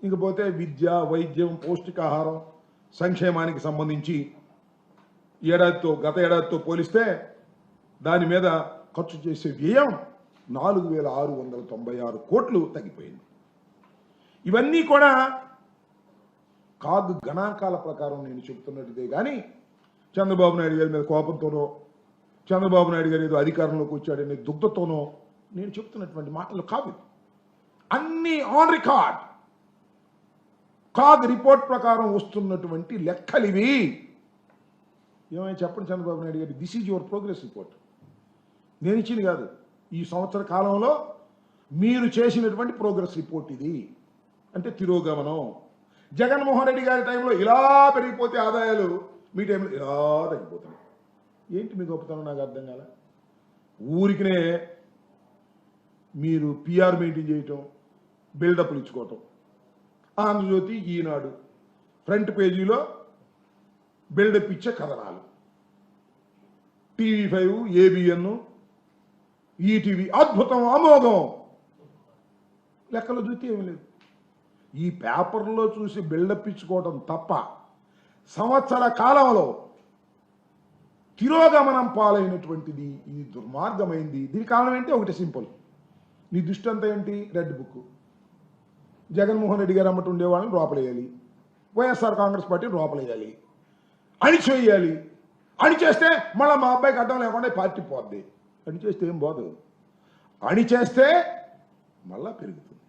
ఇంకపోతే విద్య, వైద్యం, పౌష్టికాహారం, సంక్షేమానికి సంబంధించి గత ఏడాదితో పోలిస్తే దాని మీద ఖర్చు చేసే వ్యయం 4,696 కోట్లు తగ్గిపోయింది. ఇవన్నీ కూడా కాగ్ గణాంకాల ప్రకారం నేను చెప్తున్నట్టుదే కానీ చంద్రబాబు నాయుడు గారి మీద కోపంతోనో, చంద్రబాబు నాయుడు గారు ఏదో అధికారంలోకి వచ్చాడనే దుగ్ధతోనో నేను చెప్తున్నటువంటి మాటలు కాదు. అన్నీ ఆన్ రికార్డ్. కాగ్ రిపోర్ట్ ప్రకారం వస్తున్నటువంటి లెక్కలివి. ఏమైనా చెప్పండి చంద్రబాబు నాయుడు గారు, this is your progress report. నేను ఇచ్చింది కాదు, ఈ సంవత్సర కాలంలో మీరు చేసినటువంటి ప్రోగ్రెస్ రిపోర్ట్ ఇది. అంటే తిరోగమనం. జగన్మోహన్ రెడ్డి గారి టైంలో ఇలా పెరిగిపోతే ఆదాయాలు, మీ టైంలో ఇలా తగ్గిపోతున్నాయి. ఏంటి మీ గొప్పతనం నాకు అర్థం కాల. ఊరికినే మీరు పిఆర్ మెయింటైన్ చేయటం, బిల్డప్లు ఇచ్చుకోవటం. ఆంధ్రజ్యోతి, ఈనాడు ఫ్రంట్ పేజీలో బిల్డప్ ఇచ్చే కథనాలు, TV5, ABN, ఈటీవీ అద్భుతం, అమోఘం. లెక్కలు చూస్తే ఏమి లేదు. ఈ పేపర్లో చూసి బిల్డప్ ఇచ్చుకోవడం తప్ప సంవత్సర కాలంలో తిరోగమనం పాలైనటువంటిది. ఇది దుర్మార్గమైంది. దీనికి కారణం ఏంటి? ఒకటి సింపుల్. నీ దృష్టి అంతా ఏంటి? Red book. జగన్మోహన్ రెడ్డి గారు అమ్మటి ఉండేవాళ్ళని లోపలేయాలి, వైఎస్ఆర్ కాంగ్రెస్ పార్టీ లోపలేయాలి, అణిచేయాలి. అణిచేస్తే మళ్ళీ మా అబ్బాయికి అడ్డం లేకుండా పార్టీ పోద్ది. అణిచేస్తే ఏం పోదు. అణిచేస్తే మళ్ళా పెరుగుతుంది.